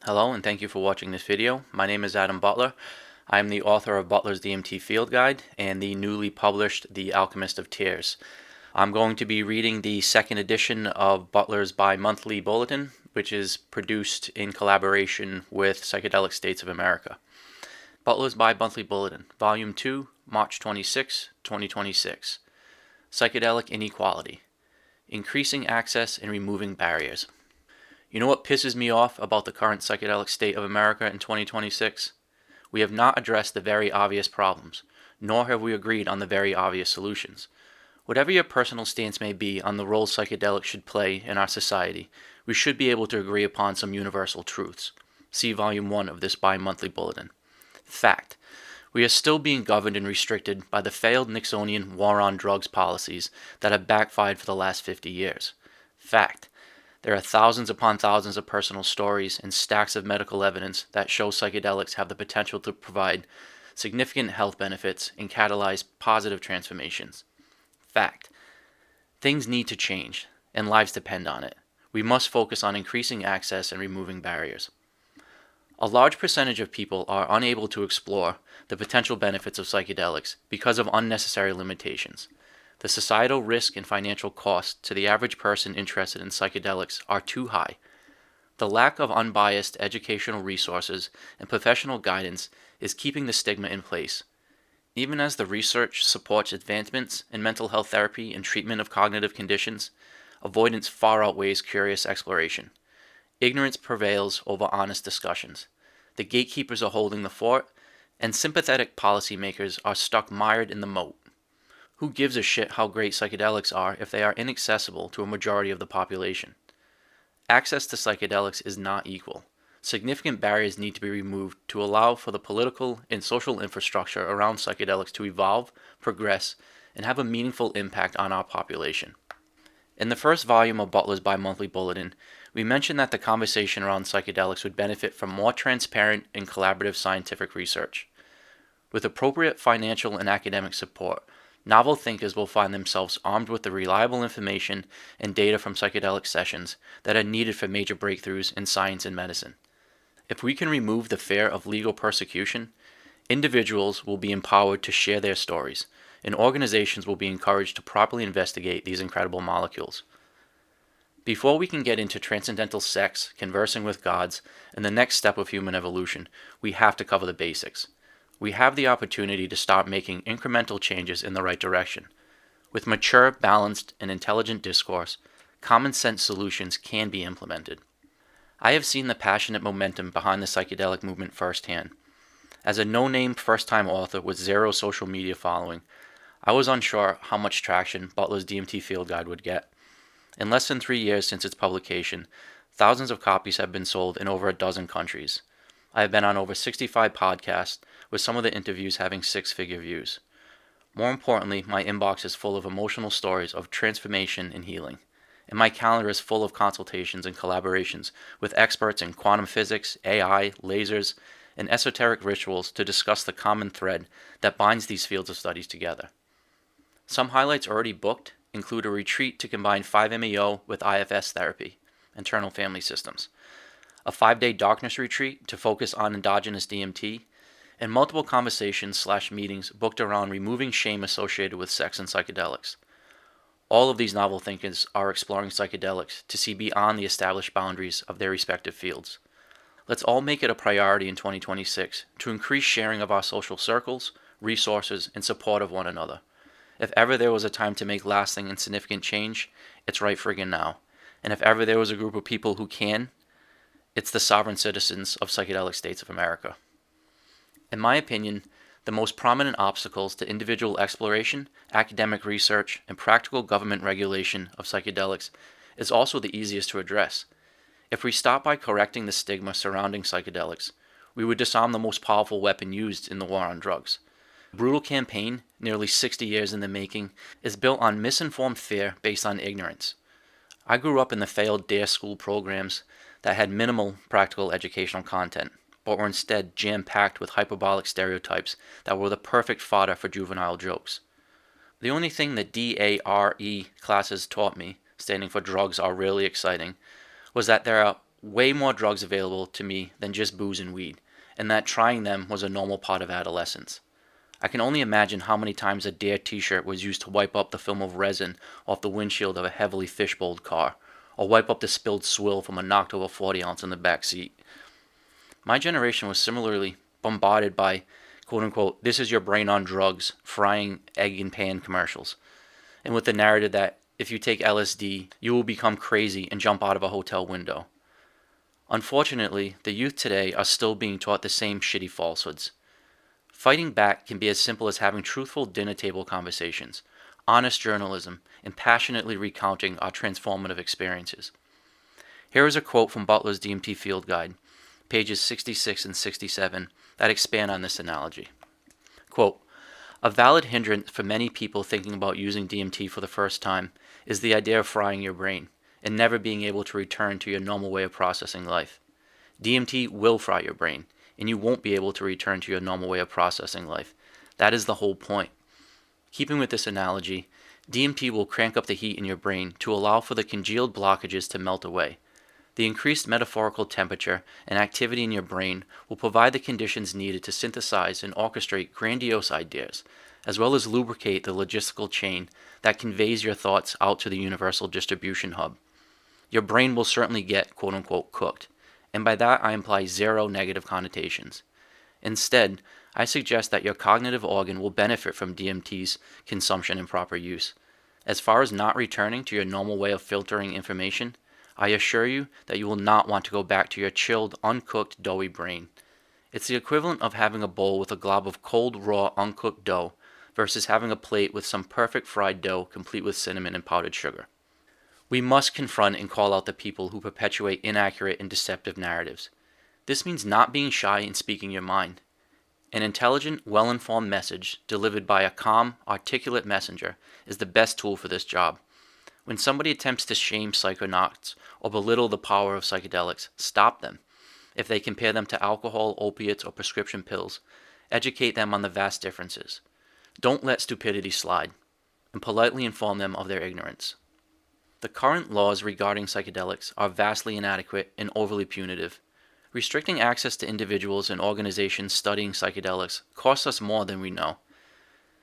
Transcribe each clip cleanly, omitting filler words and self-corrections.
Hello and thank you for watching this video. My name is Adam Butler. I am the author of Butler's DMT Field Guide and the newly published The Alchemist of Tears. I'm going to be reading the second edition of Butler's bi-monthly Bulletin, which is produced in collaboration with Psychedelic States of America. Butler's bi-monthly Bulletin, Volume 2, March 26, 2026. Psychedelic Inequality. Increasing Access and Removing Barriers. You know what pisses me off about the current psychedelic state of America in 2026? We have not addressed the very obvious problems, nor have we agreed on the very obvious solutions. Whatever your personal stance may be on the role psychedelics should play in our society, we should be able to agree upon some universal truths. See Volume 1 of this bi-monthly bulletin. Fact. We are still being governed and restricted by the failed Nixonian war on drugs policies that have backfired for the last 50 years. Fact. There are thousands upon thousands of personal stories and stacks of medical evidence that show psychedelics have the potential to provide significant health benefits and catalyze positive transformations. Fact. Things need to change, and lives depend on it. We must focus on increasing access and removing barriers. A large percentage of people are unable to explore the potential benefits of psychedelics because of unnecessary limitations. The societal risk and financial cost to the average person interested in psychedelics are too high. The lack of unbiased educational resources and professional guidance is keeping the stigma in place. Even as the research supports advancements in mental health therapy and treatment of cognitive conditions, avoidance far outweighs curious exploration. Ignorance prevails over honest discussions. The gatekeepers are holding the fort, and sympathetic policymakers are stuck mired in the moat. Who gives a shit how great psychedelics are if they are inaccessible to a majority of the population? Access to psychedelics is not equal. Significant barriers need to be removed to allow for the political and social infrastructure around psychedelics to evolve, progress, and have a meaningful impact on our population. In the first volume of Butler's bi-monthly bulletin, we mentioned that the conversation around psychedelics would benefit from more transparent and collaborative scientific research. With appropriate financial and academic support, novel thinkers will find themselves armed with the reliable information and data from psychedelic sessions that are needed for major breakthroughs in science and medicine. If we can remove the fear of legal persecution, individuals will be empowered to share their stories, and organizations will be encouraged to properly investigate these incredible molecules. Before we can get into transcendental sex, conversing with gods, and the next step of human evolution, we have to cover the basics. We have the opportunity to start making incremental changes in the right direction. With mature, balanced, and intelligent discourse, common sense solutions can be implemented. I have seen the passionate momentum behind the psychedelic movement firsthand. As a no-name first-time author with zero social media following, I was unsure how much traction Butler's DMT Field Guide would get. In less than 3 years since its publication, thousands of copies have been sold in over a dozen countries. I have been on over 65 podcasts, with some of the interviews having six-figure views. More importantly, my inbox is full of emotional stories of transformation and healing, and my calendar is full of consultations and collaborations with experts in quantum physics, AI, lasers, and esoteric rituals to discuss the common thread that binds these fields of studies together. Some highlights already booked include a retreat to combine 5-MeO with IFS therapy, internal family systems, a 5-day darkness retreat to focus on endogenous DMT, and multiple conversations/meetings booked around removing shame associated with sex and psychedelics. All of these novel thinkers are exploring psychedelics to see beyond the established boundaries of their respective fields. Let's all make it a priority in 2026 to increase sharing of our social circles, resources, and support of one another. If ever there was a time to make lasting and significant change, it's right friggin' now. And if ever there was a group of people who can, it's the sovereign citizens of Psychedelic States of America. In my opinion, the most prominent obstacles to individual exploration, academic research, and practical government regulation of psychedelics is also the easiest to address. If we stop by correcting the stigma surrounding psychedelics, we would disarm the most powerful weapon used in the war on drugs. The brutal campaign, nearly 60 years in the making, is built on misinformed fear based on ignorance. I grew up in the failed DARE school programs that had minimal practical educational content, but were instead jam-packed with hyperbolic stereotypes that were the perfect fodder for juvenile jokes. The only thing the DARE classes taught me, standing for drugs are really exciting, was that there are way more drugs available to me than just booze and weed, and that trying them was a normal part of adolescence. I can only imagine how many times a Dare t-shirt was used to wipe up the film of resin off the windshield of a heavily fishbowled car, or wipe up the spilled swill from a knocked over 40 ounce in the back seat. My generation was similarly bombarded by quote unquote, this is your brain on drugs, frying egg and pan commercials, and with the narrative that if you take LSD, you will become crazy and jump out of a hotel window. Unfortunately, the youth today are still being taught the same shitty falsehoods. Fighting back can be as simple as having truthful dinner table conversations, honest journalism, and passionately recounting our transformative experiences. Here is a quote from Butler's DMT Field Guide, pages 66 and 67, that expand on this analogy. Quote, a valid hindrance for many people thinking about using DMT for the first time is the idea of frying your brain and never being able to return to your normal way of processing life. DMT will fry your brain, and you won't be able to return to your normal way of processing life. That is the whole point. Keeping with this analogy, DMT will crank up the heat in your brain to allow for the congealed blockages to melt away. The increased metaphorical temperature and activity in your brain will provide the conditions needed to synthesize and orchestrate grandiose ideas, as well as lubricate the logistical chain that conveys your thoughts out to the universal distribution hub. Your brain will certainly get quote-unquote cooked, and by that I imply zero negative connotations. Instead, I suggest that your cognitive organ will benefit from DMT's consumption and proper use. As far as not returning to your normal way of filtering information, I assure you that you will not want to go back to your chilled, uncooked, doughy brain. It's the equivalent of having a bowl with a glob of cold, raw, uncooked dough versus having a plate with some perfect fried dough complete with cinnamon and powdered sugar. We must confront and call out the people who perpetuate inaccurate and deceptive narratives. This means not being shy in speaking your mind. An intelligent, well-informed message delivered by a calm, articulate messenger is the best tool for this job. When somebody attempts to shame psychonauts or belittle the power of psychedelics, stop them. If they compare them to alcohol, opiates, or prescription pills, educate them on the vast differences. Don't let stupidity slide, and politely inform them of their ignorance. The current laws regarding psychedelics are vastly inadequate and overly punitive. Restricting access to individuals and organizations studying psychedelics costs us more than we know.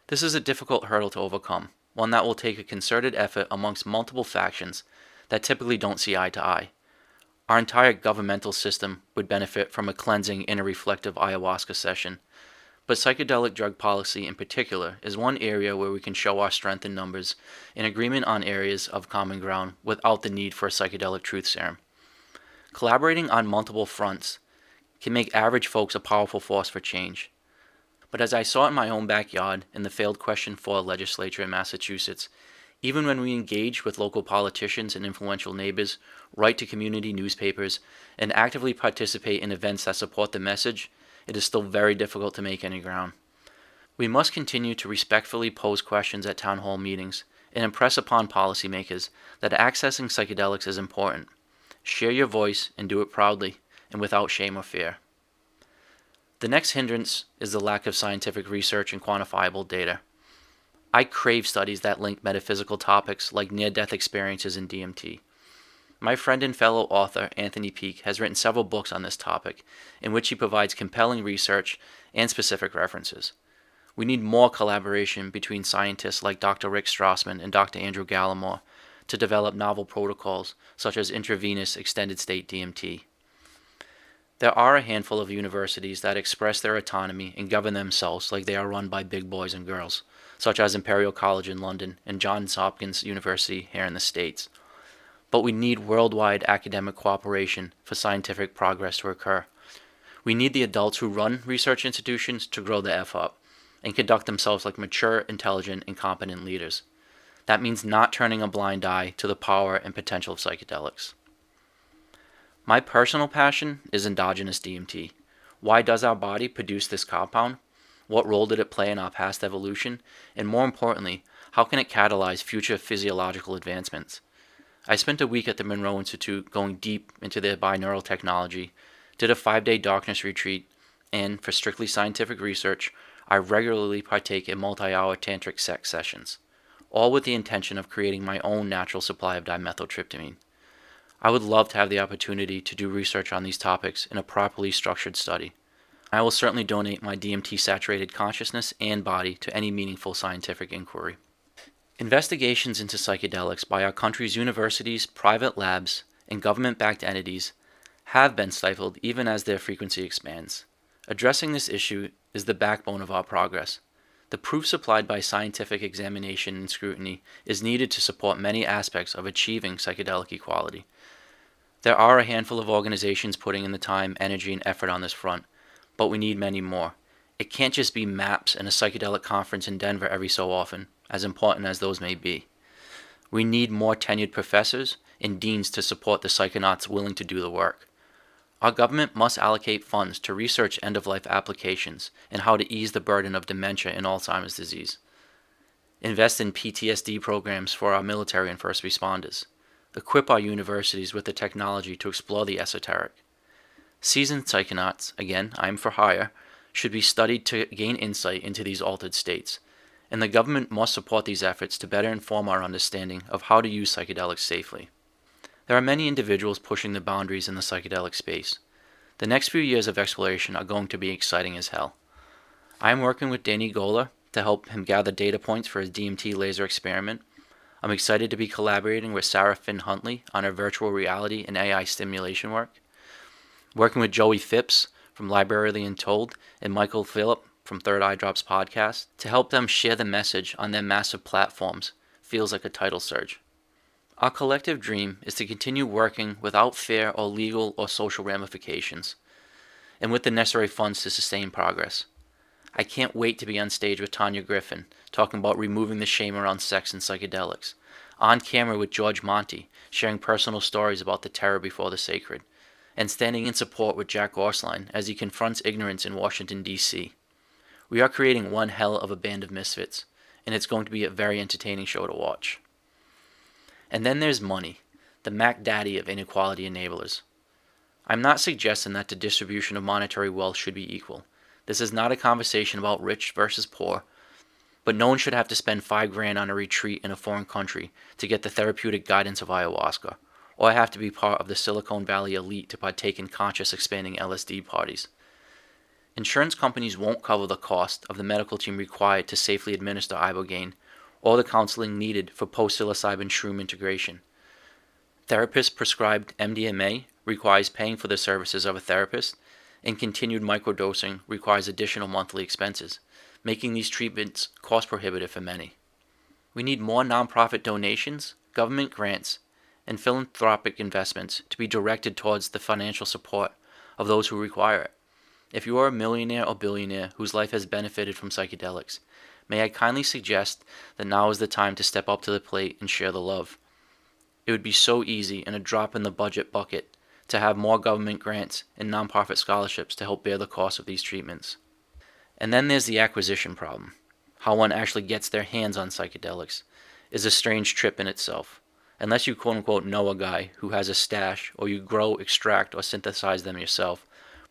This is a difficult hurdle to overcome, one that will take a concerted effort amongst multiple factions that typically don't see eye to eye. Our entire governmental system would benefit from a cleansing and a reflective ayahuasca session, but psychedelic drug policy in particular is one area where we can show our strength in numbers in agreement on areas of common ground without the need for a psychedelic truth serum. Collaborating on multiple fronts can make average folks a powerful force for change. But as I saw in my own backyard in the failed Question 4 legislature in Massachusetts, even when we engage with local politicians and influential neighbors, write to community newspapers, and actively participate in events that support the message, it is still very difficult to make any ground. We must continue to respectfully pose questions at town hall meetings and impress upon policymakers that accessing psychedelics is important. Share your voice and do it proudly and without shame or fear. The next hindrance is the lack of scientific research and quantifiable data. I crave studies that link metaphysical topics like near-death experiences in DMT. My friend and fellow author Anthony Peake has written several books on this topic, in which he provides compelling research and specific references. We need more collaboration between scientists like Dr. Rick Strassman and Dr. Andrew Gallimore to develop novel protocols such as intravenous extended state DMT. There are a handful of universities that express their autonomy and govern themselves like they are run by big boys and girls, such as Imperial College in London and Johns Hopkins University here in the States. But we need worldwide academic cooperation for scientific progress to occur. We need the adults who run research institutions to grow the F up and conduct themselves like mature, intelligent, and competent leaders. That means not turning a blind eye to the power and potential of psychedelics. My personal passion is endogenous DMT. Why does our body produce this compound? What role did it play in our past evolution? And more importantly, how can it catalyze future physiological advancements? I spent a week at the Monroe Institute going deep into their binaural technology, did a 5-day darkness retreat, and, for strictly scientific research, I regularly partake in multi-hour tantric sex sessions, all with the intention of creating my own natural supply of dimethyltryptamine. I would love to have the opportunity to do research on these topics in a properly structured study. I will certainly donate my DMT-saturated consciousness and body to any meaningful scientific inquiry. Investigations into psychedelics by our country's universities, private labs, and government-backed entities have been stifled even as their frequency expands. Addressing this issue is the backbone of our progress. The proof supplied by scientific examination and scrutiny is needed to support many aspects of achieving psychedelic equality. There are a handful of organizations putting in the time, energy, and effort on this front, but we need many more. It can't just be MAPS and a psychedelic conference in Denver every so often, as important as those may be. We need more tenured professors and deans to support the psychonauts willing to do the work. Our government must allocate funds to research end-of-life applications and how to ease the burden of dementia and Alzheimer's disease. Invest in PTSD programs for our military and first responders. Equip our universities with the technology to explore the esoteric. Seasoned psychonauts, again, I'm for hire, should be studied to gain insight into these altered states, and the government must support these efforts to better inform our understanding of how to use psychedelics safely. There are many individuals pushing the boundaries in the psychedelic space. The next few years of exploration are going to be exciting as hell. I am working with Danny Gola to help him gather data points for his DMT laser experiment. I'm excited to be collaborating with Sarah Finn Huntley on her virtual reality and AI stimulation work. Working with Joey Phipps from Librarily Untold and Michael Phillip from Third Eye Drops podcast to help them share the message on their massive platforms feels like a tidal surge. Our collective dream is to continue working without fear or legal or social ramifications, and with the necessary funds to sustain progress. I can't wait to be on stage with Tanya Griffin, talking about removing the shame around sex and psychedelics, on camera with George Monti, sharing personal stories about the terror before the sacred, and standing in support with Jack Gorsline as he confronts ignorance in Washington, D.C. We are creating one hell of a band of misfits, and it's going to be a very entertaining show to watch. And then there's money, the Mac Daddy of inequality enablers. I'm not suggesting that the distribution of monetary wealth should be equal. This is not a conversation about rich versus poor, but no one should have to spend $5,000 on a retreat in a foreign country to get the therapeutic guidance of ayahuasca, or have to be part of the Silicon Valley elite to partake in conscious expanding LSD parties. Insurance companies won't cover the cost of the medical team required to safely administer ibogaine, or the counseling needed for post-psilocybin shroom integration. Therapist prescribed MDMA requires paying for the services of a therapist, and continued microdosing requires additional monthly expenses, making these treatments cost prohibitive for many. We need more nonprofit donations, government grants, and philanthropic investments to be directed towards the financial support of those who require it. If you are a millionaire or billionaire whose life has benefited from psychedelics, may I kindly suggest that now is the time to step up to the plate and share the love. It would be so easy and a drop in the budget bucket to have more government grants and nonprofit scholarships to help bear the cost of these treatments. And then there's the acquisition problem. How one actually gets their hands on psychedelics is a strange trip in itself. Unless you quote-unquote know a guy who has a stash, or you grow, extract, or synthesize them yourself,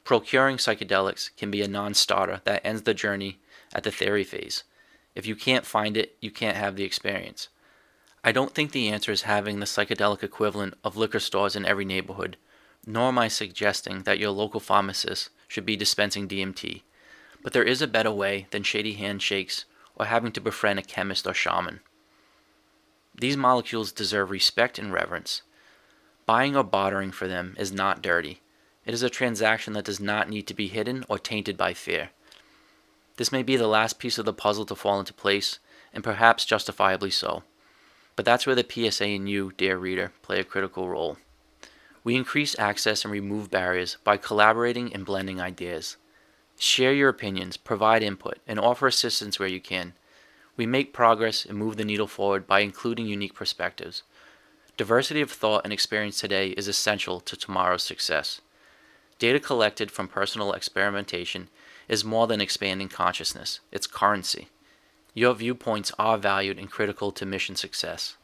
procuring psychedelics can be a non-starter that ends the journey at the theory phase. If you can't find it, you can't have the experience. I don't think the answer is having the psychedelic equivalent of liquor stores in every neighborhood, nor am I suggesting that your local pharmacist should be dispensing DMT, but there is a better way than shady handshakes or having to befriend a chemist or shaman. These molecules deserve respect and reverence. Buying or bartering for them is not dirty. It is a transaction that does not need to be hidden or tainted by fear. This may be the last piece of the puzzle to fall into place, and perhaps justifiably so. But that's where the PSA and you, dear reader, play a critical role. We increase access and remove barriers by collaborating and blending ideas. Share your opinions, provide input, and offer assistance where you can. We make progress and move the needle forward by including unique perspectives. Diversity of thought and experience today is essential to tomorrow's success. Data collected from personal experimentation is more than expanding consciousness, it's currency. Your viewpoints are valued and critical to mission success.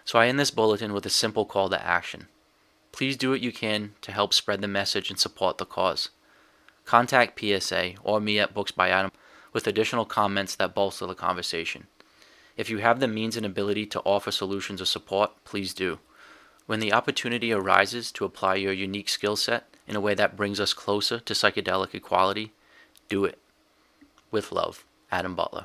So I end this bulletin with a simple call to action. Please do what you can to help spread the message and support the cause. Contact PSA or me at Books by Adam with additional comments that bolster the conversation. If you have the means and ability to offer solutions or support, please do. When the opportunity arises to apply your unique skill set in a way that brings us closer to psychedelic equality, do it. With love, Adam Butler.